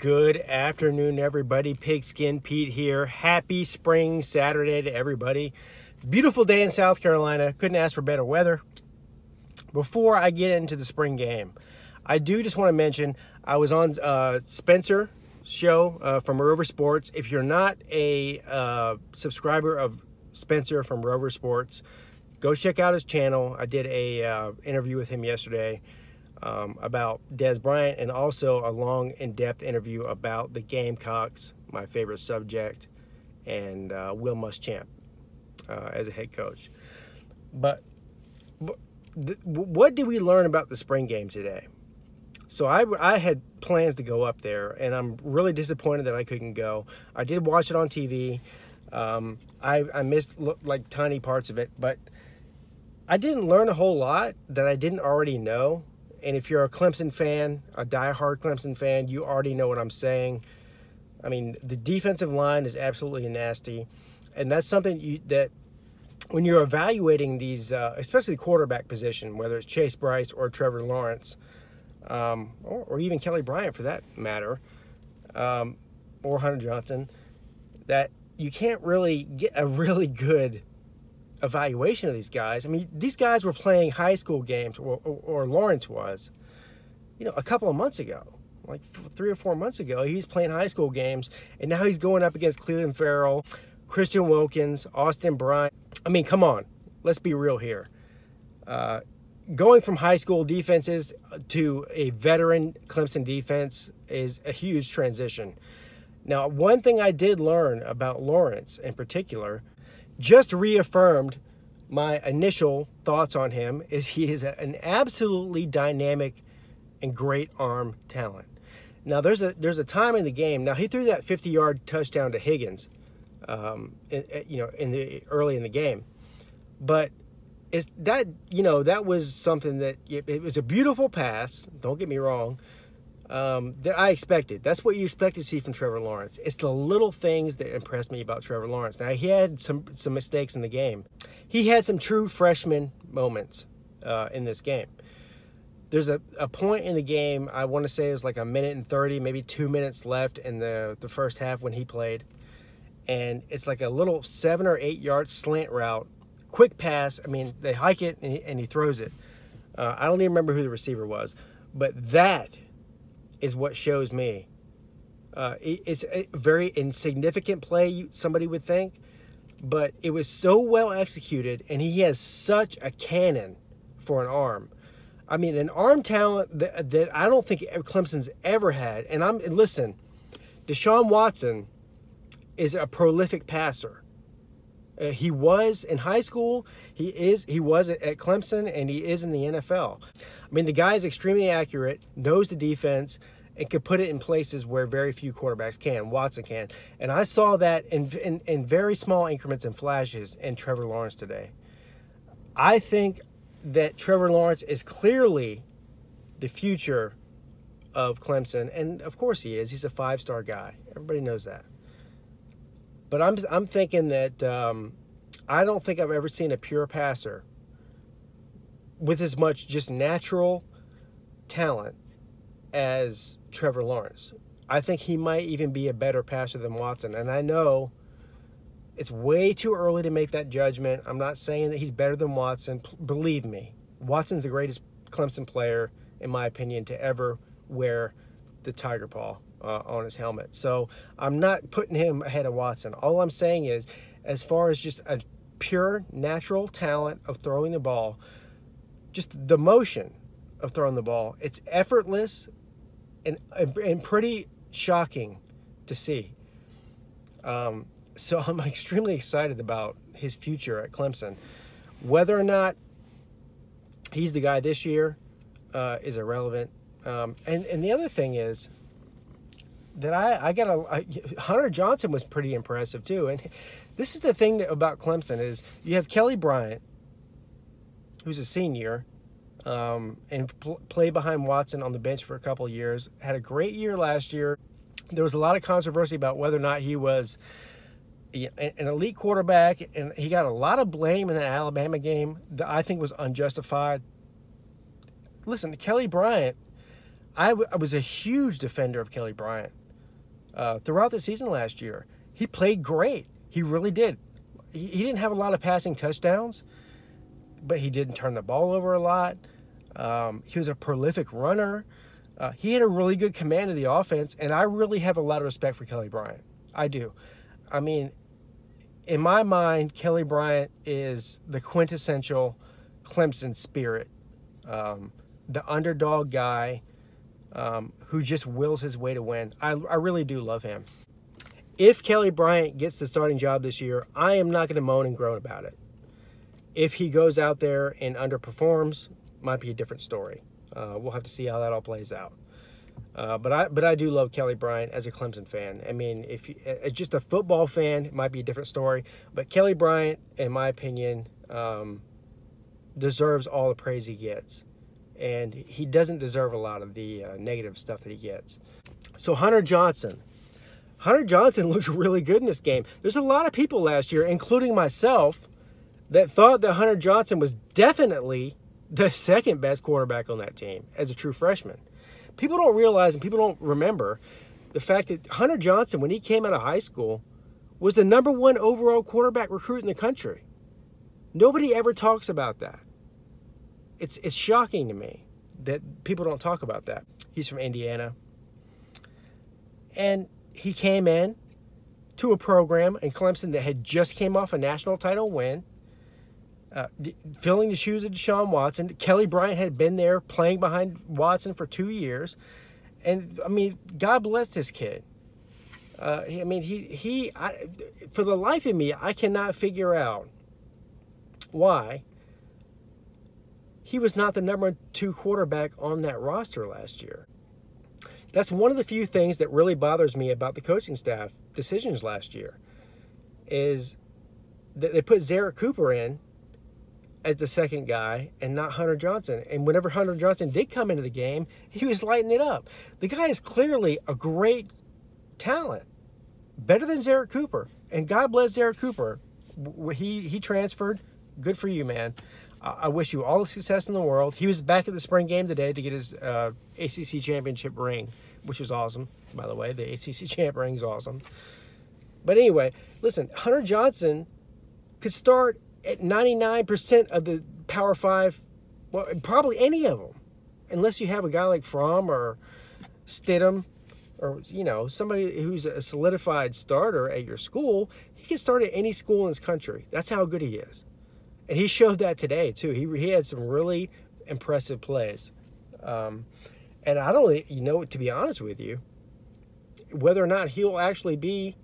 Good afternoon, everybody. Pigskin Pete here. Happy spring Saturday to everybody. Beautiful day in South Carolina. Couldn't ask for better weather. Before I get into the spring game, I do just want to mention I was on Spencer's show from Rover Sports. If you're not a subscriber of Spencer from Rover Sports, go check out his channel. I did a interview with him yesterday about Dez Bryant, and also a long, in-depth interview about the Gamecocks, my favorite subject, and Will Muschamp as a head coach. But what did we learn about the spring game today? So I had plans to go up there, and I'm really disappointed that I couldn't go. I did watch it on TV. I missed like tiny parts of it, but I didn't learn a whole lot that I didn't already know. And if you're a Clemson fan, a diehard Clemson fan, you already know what I'm saying. I mean, the defensive line is absolutely nasty. And that's something that when you're evaluating these, especially the quarterback position, whether it's Chase Bryce or Trevor Lawrence, or even Kelly Bryant for that matter, or Hunter Johnson, that you can't really get a really good evaluation of these guys. I mean, these guys were playing high school games, or Lawrence was, a couple of months ago, like 3 or 4 months ago. He was playing high school games, and now he's going up against Cleveland Farrell, Christian Wilkins, Austin Bryant. I mean, come on, let's be real here. Going from high school defenses to a veteran Clemson defense is a huge transition. Now, one thing I did learn about Lawrence in particular just reaffirmed my initial thoughts on him, is he is an absolutely dynamic and great arm talent. Now, there's a time in the game. Now, he threw that 50-yard touchdown to Higgins, early in the game, but that was something that it was a beautiful pass. Don't get me wrong. That I expected. That's what you expect to see from Trevor Lawrence. It's the little things that impressed me about Trevor Lawrence. Now, he had some mistakes in the game. He had some true freshman moments in this game. There's a point in the game, I want to say it was like 1:30, maybe 2 minutes left in the first half when he played. And it's like a little 7 or 8 yard slant route, quick pass. I mean, they hike it and he throws it. I don't even remember who the receiver was, but that is what shows me. It's a very insignificant play, somebody would think, but it was so well executed, and he has such a cannon for an arm. I mean, an arm talent that I don't think Clemson's ever had. And listen, Deshaun Watson is a prolific passer. He was in high school, he was at Clemson, and he is in the NFL. I mean, the guy is extremely accurate, knows the defense, and could put it in places where very few quarterbacks can. Watson can. And I saw that in very small increments and flashes in Trevor Lawrence today. I think that Trevor Lawrence is clearly the future of Clemson, and of course he is. He's a 5-star guy. Everybody knows that. But I'm thinking that I don't think I've ever seen a pure passer with as much just natural talent as Trevor Lawrence. I think he might even be a better passer than Watson. And I know it's way too early to make that judgment. I'm not saying that he's better than Watson. Believe me, Watson's the greatest Clemson player, in my opinion, to ever wear the tiger paw on his helmet. So I'm not putting him ahead of Watson. All I'm saying is, as far as just a pure natural talent of throwing the ball, just the motion of throwing the ball, it's effortless and pretty shocking to see. So I'm extremely excited about his future at Clemson. Whether or not he's the guy this year is irrelevant. And the other thing is that Hunter Johnson was pretty impressive too. And this is the thing about Clemson is you have Kelly Bryant, who's a senior, and played behind Watson on the bench for a couple of years. Had a great year last year. There was a lot of controversy about whether or not he was an elite quarterback, and he got a lot of blame in the Alabama game that I think was unjustified. Listen, Kelly Bryant, I was a huge defender of Kelly Bryant. throughout the season last year. He played great. He really did. He didn't have a lot of passing touchdowns, but he didn't turn the ball over a lot. He was a prolific runner. He had a really good command of the offense, and I really have a lot of respect for Kelly Bryant. I do. I mean, in my mind, Kelly Bryant is the quintessential Clemson spirit. The underdog guy who just wills his way to win. I really do love him. If Kelly Bryant gets the starting job this year, I am not going to moan and groan about it. If he goes out there and underperforms, might be a different story. We'll have to see how that all plays out. But I do love Kelly Bryant as a Clemson fan. I mean, if as just a football fan, it might be a different story. But Kelly Bryant, in my opinion, deserves all the praise he gets. And he doesn't deserve a lot of the negative stuff that he gets. So Hunter Johnson. Hunter Johnson looked really good in this game. There's a lot of people last year, including myself, that thought that Hunter Johnson was definitely the second best quarterback on that team as a true freshman. People don't realize and people don't remember the fact that Hunter Johnson, when he came out of high school, was the #1 overall quarterback recruit in the country. Nobody ever talks about that. It's shocking to me that people don't talk about that. He's from Indiana. And he came in to a program in Clemson that had just came off a national title win, filling the shoes of Deshaun Watson. Kelly Bryant had been there playing behind Watson for 2 years. And, I mean, God bless this kid. For the life of me, I cannot figure out why he was not the #2 quarterback on that roster last year. That's one of the few things that really bothers me about the coaching staff decisions last year, is that they put Zarek Cooper in as the second guy and not Hunter Johnson. And whenever Hunter Johnson did come into the game, he was lighting it up. The guy is clearly a great talent, better than Zarek Cooper. And God bless Zarek Cooper. He transferred. Good for you, man. I wish you all the success in the world. He was back at the spring game today to get his ACC championship ring, which was awesome, by the way. The ACC champ ring is awesome. But anyway, listen, Hunter Johnson could start at 99% of the Power 5, well, probably any of them, unless you have a guy like Fromm or Stidham or, you know, somebody who's a solidified starter at your school. He can start at any school in this country. That's how good he is. And he showed that today, too. He had some really impressive plays. And I don't, to be honest with you, whether or not he'll actually be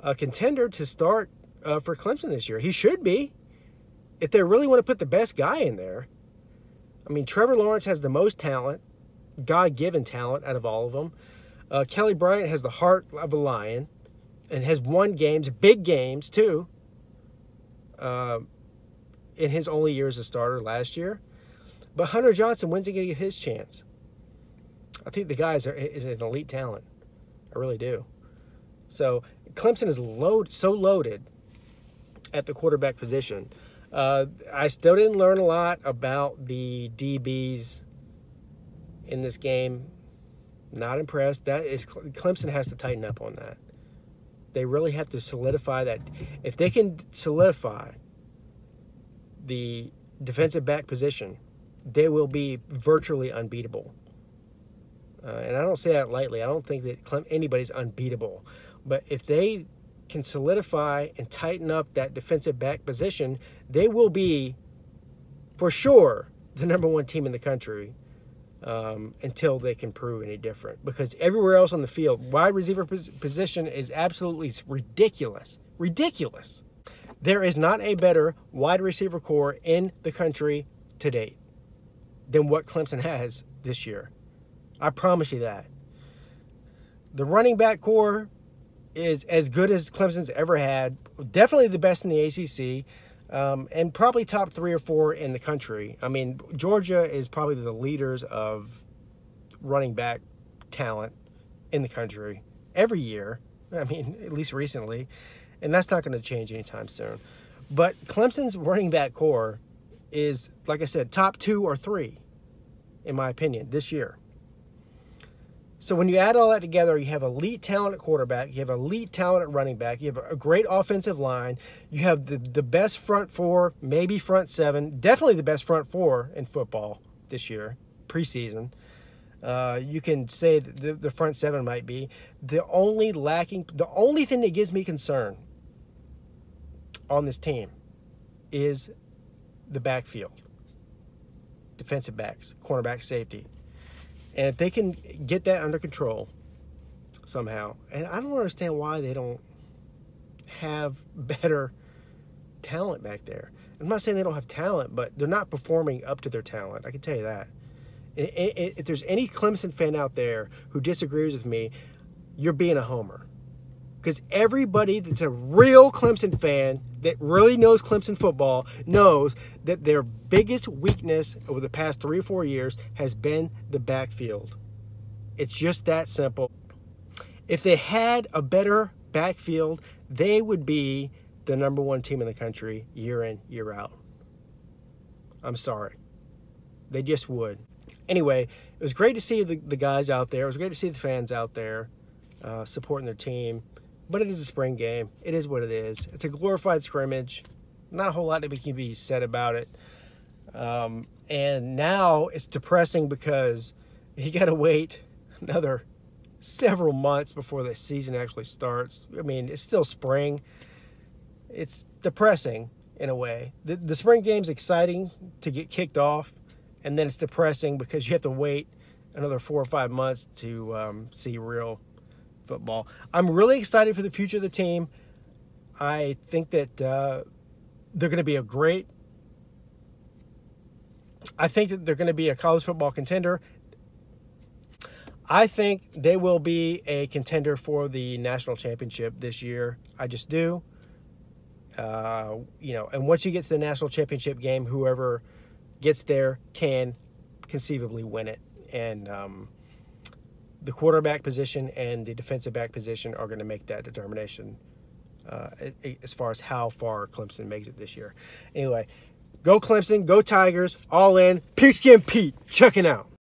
a contender to start for Clemson this year. He should be, if they really want to put the best guy in there. I mean, Trevor Lawrence has the most talent, God-given talent out of all of them. Kelly Bryant has the heart of a lion and has won games, big games, too. In his only year as a starter last year. But Hunter Johnson, when's he going to get his chance? I think the guy is an elite talent. I really do. So Clemson is so loaded at the quarterback position. I still didn't learn a lot about the DBs in this game. Not impressed. Clemson has to tighten up on that. They really have to solidify that. If they can solidify the defensive back position, they will be virtually unbeatable. And I don't say that lightly. I don't think that anybody's unbeatable. But if they can solidify and tighten up that defensive back position, they will be, for sure, the #1 team in the country until they can prove any different. Because everywhere else on the field, wide receiver position is absolutely ridiculous. Ridiculous. There is not a better wide receiver core in the country to date than what Clemson has this year. I promise you that. The running back core is as good as Clemson's ever had. Definitely the best in the ACC, and probably top 3 or 4 in the country. I mean, Georgia is probably the leaders of running back talent in the country every year. I mean, at least recently. And that's not going to change anytime soon. But Clemson's running back core is, like I said, top 2 or 3, in my opinion, this year. So when you add all that together, you have elite talent at quarterback, you have elite talent at running back, you have a great offensive line, you have the best front four, maybe front seven, definitely the best front four in football this year, preseason. You can say that the front seven might be. The only thing that gives me concern on this team is the backfield. Defensive backs, cornerback, safety. And if they can get that under control somehow, and I don't understand why they don't have better talent back there. I'm not saying they don't have talent, but they're not performing up to their talent. I can tell you that. If there's any Clemson fan out there who disagrees with me, you're being a homer. Because everybody that's a real Clemson fan that really knows Clemson football knows that their biggest weakness over the past 3 or 4 years has been the backfield. It's just that simple. If they had a better backfield, they would be the #1 team in the country year in, year out. I'm sorry. They just would. Anyway, it was great to see the guys out there. It was great to see the fans out there supporting their team. But it is a spring game. It is what it is. It's a glorified scrimmage. Not a whole lot that can be said about it. And now it's depressing because you got to wait another several months before the season actually starts. I mean, it's still spring. It's depressing in a way. The spring game's exciting to get kicked off, and then it's depressing because you have to wait another 4 or 5 months to see real football. I'm really excited for the future of the team. I think that they're going to be a college football contender. I think they will be a contender for the national championship this year. I just do. And once you get to the national championship game, whoever gets there can conceivably win it. And the quarterback position and the defensive back position are going to make that determination as far as how far Clemson makes it this year. Anyway, go Clemson, go Tigers, all in. Pigskin Pete, checking out.